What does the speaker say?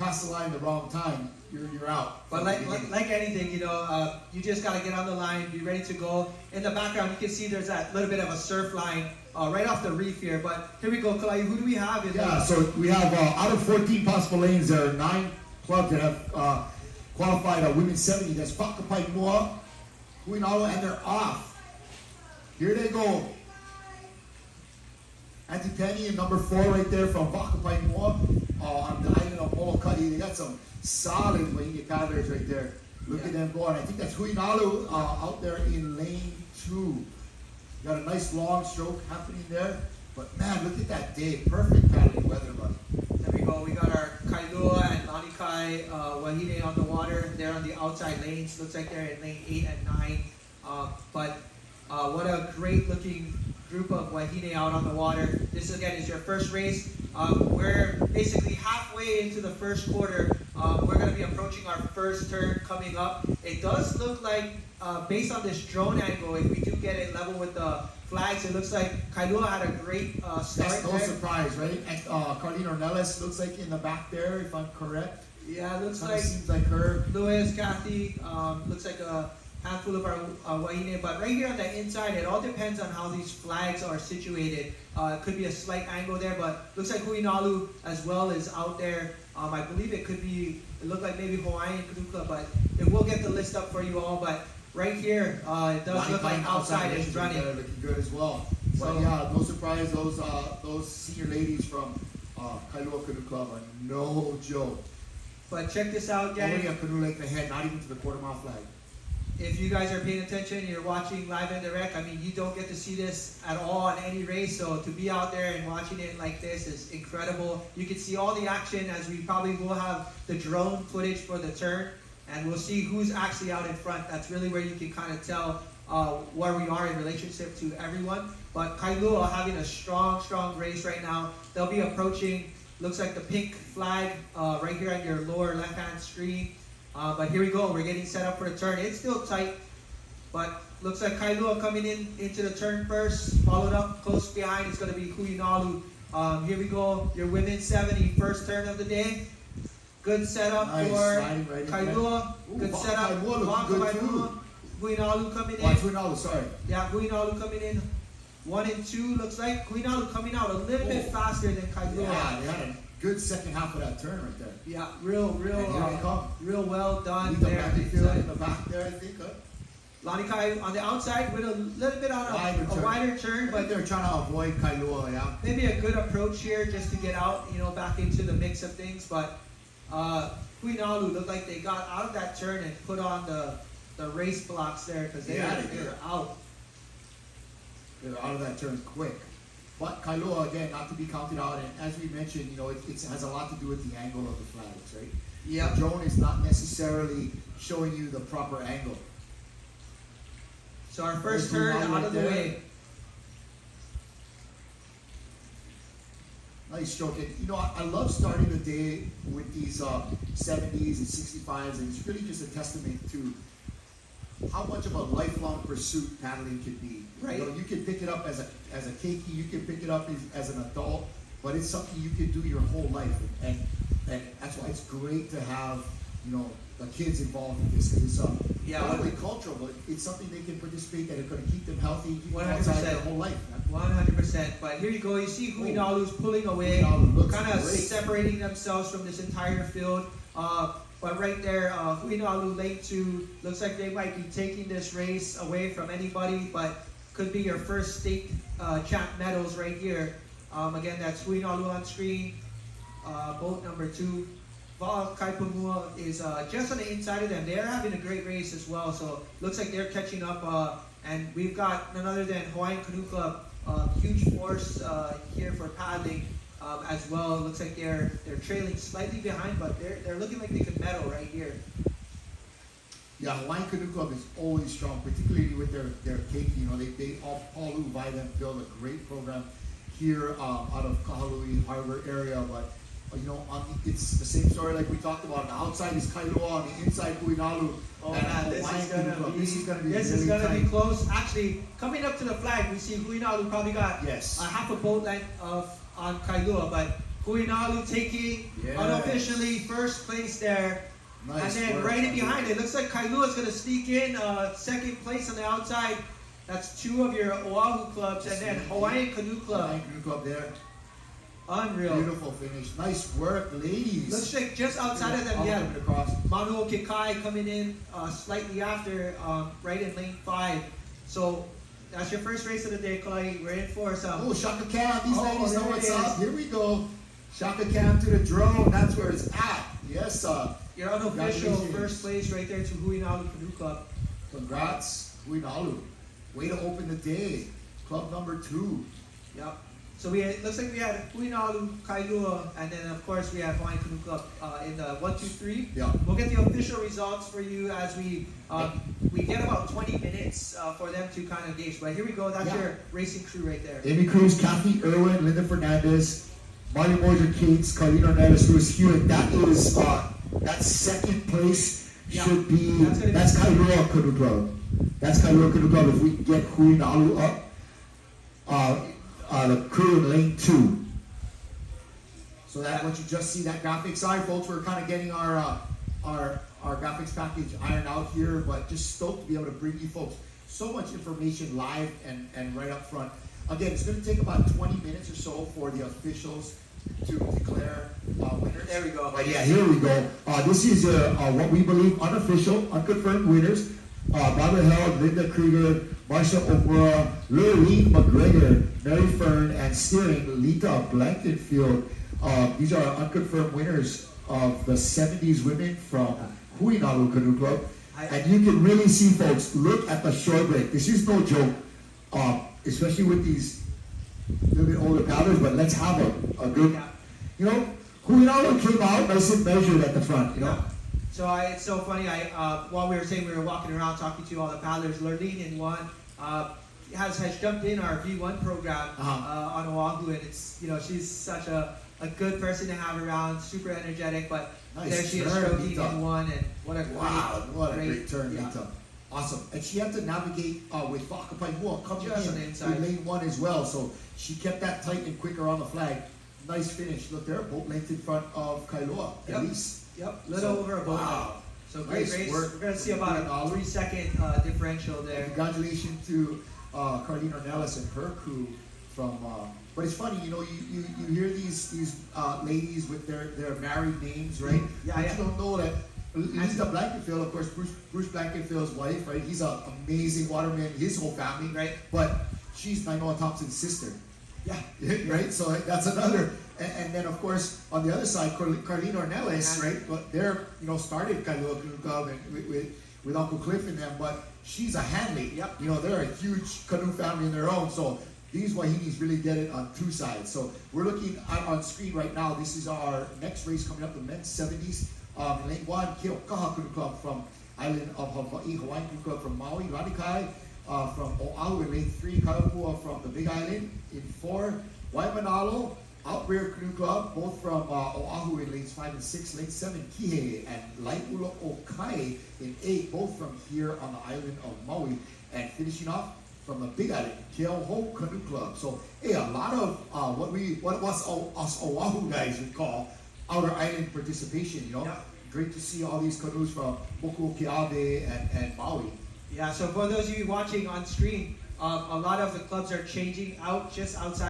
pass the line the wrong time, you're out. But like anything, you know, you just got to get on the line, be ready to go. In the background, you can see there's that little bit of a surf line right off the reef here. But here we go, Kalai. Who do we have? So we have, out of 14 possible lanes, there are 9 clubs that have qualified women's 70. That's Whakapai Mua, Hui Nalu, and they're off. Here they go. Auntie Penny in number 4 right there from Whakapai Mua on the island of Molokai. They got some solid wahine paddlers right there. Look at them going. I think that's Hui Nalu out there in lane 2. Got a nice long stroke happening there. But man, look at that day. Perfect paddling weather, buddy. There we go. We got our Kailua and Lanikai wahine on the water. They're on the outside lanes. Looks like they're in lane 8 and 9. But what a great looking group of wahine out on the water. This again is your first race. We're basically halfway into the first quarter. We're going to be approaching our first turn coming up. It does look like, based on this drone angle, if we do get it level with the flags, it looks like Kailua had a great start. That's no surprise, right? And Carlene Ornelas looks like in the back there, if I'm correct. Yeah, it looks Kinda like seems like her. Lewis, Kathy, looks like a handful of our wahine, but right here on the inside, it all depends on how these flags are situated. It could be a slight angle there, but looks like Hui Nalu as well is out there. I believe it looked like maybe Hawaiian Kanuka, but it will get the list up for you all. But right here, it does look like outside is running. Looking good as well. So yeah, no surprise, those senior ladies from Kailua Canoe Club are no joke. But check this out, gang. Already a canoe length ahead, not even to the quarter-mile flag. If you guys are paying attention, you're watching live and direct, I mean, you don't get to see this at all on any race, so to be out there and watching it like this is incredible. You can see all the action as we probably will have the drone footage for the turn, and we'll see who's actually out in front. That's really where you can kind of tell where we are in relationship to everyone. But Kailua having a strong race right now. They'll be approaching, looks like the pink flag right here on your lower left-hand screen. But here we go, we're getting set up for the turn. It's still tight, but looks like Kailua coming into the turn first, followed up close behind. It's going to be Hui Nalu. Here we go, your women's 70, first turn of the day. Good setup for Kailua. Good setup. Hui Nalu coming in. Hui Nalu, sorry. Yeah, Hui Nalu coming in. 1 and 2 looks like. Hui Nalu coming out a little bit faster than Kailua. Yeah, they had a good second half of that turn right there. Yeah, real well done there. In the back there, I think. Lanikai on the outside with a little bit on a wider turn, but they're trying to avoid Kailua, yeah. Maybe a good approach here just to get out, back into the mix of things. But Hui Nalu looked like they got out of that turn and put on the race blocks there because they're out. They're out of that turn quick. But Kailua, again, not to be counted out, and as we mentioned, it has a lot to do with the angle of the flags, right? Yeah. The drone is not necessarily showing you the proper angle. So our first turn out of the way. Nice stroke. And, I love starting the day with these 70s and 65s, and it's really just a testament to how much of a lifelong pursuit paddling can be. Right. You can pick it up as a keiki, you can pick it up as an adult, but it's something you can do your whole life, and that's why it's great to have the kids involved in this. It's not only cultural, but it's something they can participate that are going to keep them healthy, keep them outside their whole life. 100%. But here you go. You see Hui Nalu's pulling away, kind of separating themselves from this entire field. But right there, Hui Nalu lane 2, looks like they might be taking this race away from anybody, but could be your first state champ medals right here. Again, that's Hui Nalu on screen, boat number 2. Kaipamua is just on the inside of them. They're having a great race as well, so looks like they're catching up. And we've got none other than Hawaiian Canoe Club, huge force here for paddling. As well, it looks like they're trailing slightly behind, but they're looking like they could medal right here. Yeah, Hawaiian Canoe Club is always strong, particularly with their keiki. They Paul Lu by them build a great program here out of Kahului Harbor area. But it's the same story like we talked about. The outside is Kailua, on the inside Hui Nalu. Oh man, this is gonna be close. Actually, coming up to the flag, we see Hui Nalu probably got a half a boat length on Kailua, but Hui Nalu taking Yes. unofficially first place there. Nice and then work, right in Andre. behind it, looks like Kailua is going to sneak in second place on the outside. That's two of your Oahu clubs, and then Hawaiian Canoe Club. Hawaiian Canoe Club there. Unreal. Beautiful finish. Nice work, ladies. Looks like just outside of them, All yeah. coming across. Manu Kikai coming in slightly after, right in lane 5. So that's your first race of the day, Clay. We're in for some. Oh, Shaka Cam. These ladies there know it what's is. up. Here we go. Shaka Cam to the drone. That's where it's at. Yes, sir. Your unofficial Congratulations. first place right there to Hui Nalu Canoe Club. Congrats, Hui Nalu. Way to open the day. Club number 2. Yep. So looks like we had Hui Nalu, Kailua, and then of course we had Hawaiian Canoe Club in the 1, 2, 3. Yeah. We'll get the official results for you as we get about 20 minutes for them to kind of gauge. But here we go. That's Yeah. your racing crew right there. Amy Cruz, Kathy Irwin, Linda Fernandez, Marty Moser Cates, Carlino Hernandez, Lewis Hewitt. That is that second place Yeah. should be That's Kailua Canoe Club. That's Kailua Canoe Club. If we can get Hui Nalu up, the crew in lane 2. So that what you just see that graphics. Sorry, folks, we're kind of getting our graphics package ironed out here, but just stoked to be able to bring you folks so much information live and right up front. Again, it's going to take about 20 minutes or so for the officials to declare winners. There we go. But yeah, here we go. This is what we believe unofficial, unconfirmed winners. Barbara Held, Linda Krieger, Marsha Omura, Lorraine McGregor, Mary Fern, and steering Lita Blankenfield. These are unconfirmed winners of the 70s women from Hui Nalu Canoe Club. And you can really see, folks, look at the short break. This is no joke, especially with these little bit older paddlers, but let's have a good, you know, Hui Nalu came out nice and measured at the front, you know. So it's so funny. While we were saying we were walking around talking to all the paddlers, Lurleen in one has jumped in our V1 program on Oahu, and it's she's such a good person to have around, super energetic. But Nice there she is turn, stroking Nita. in one, and what a Great turn, yeah. Nita. Awesome. And she had to navigate with Whakapaihua coming Just on the in inside. with lane 1 as well. So she kept that tight and quicker on the flag. Nice finish. Look there, boat length in front of Kailua, Yep. at least. Yep, little over a boat. Wow. So great Nice race. work. We're going to see about a 3-second differential there. Congratulations to Carlina Ornelas and her crew from. But it's funny, you hear these ladies with their married names, right? Yeah, but yeah. you don't know that. Lisa Blankenfield, of course, Bruce Blankenfield's wife, right? He's an amazing waterman, his whole family, Right. But she's Nainoa Thompson's sister. Yeah. Right? So that's another. And then, of course, on the other side, Carlina Ornelas, right? But they're, started Kailua Canoe Club and with Uncle Cliff and them, but she's a Hanley. Yep. They're a huge canoe family in their own. So these Wahinis really get it on 2 sides. So we're looking on screen right now. This is our next race coming up, the men's 70s. Lane 1, Keokaha Canoe Club from Island of Hawaii, Hawaiian Canoe Club from Maui, Ranikai from Oahu in lane 3, Kaupua from the Big Island in 4, Waimanalo, Outrear Canoe Club, both from Oahu in lanes 5 and 6, lane 7, Kihei, and Lai'ula Okai in 8, both from here on the island of Maui, and finishing off from the Big Island, Keauhou Canoe Club. So, hey, a lot of what us Oahu guys would call outer island participation, Yeah. Great to see all these canoes from Mokuokeawe and Maui. Yeah, so for those of you watching on screen, a lot of the clubs are changing out just outside.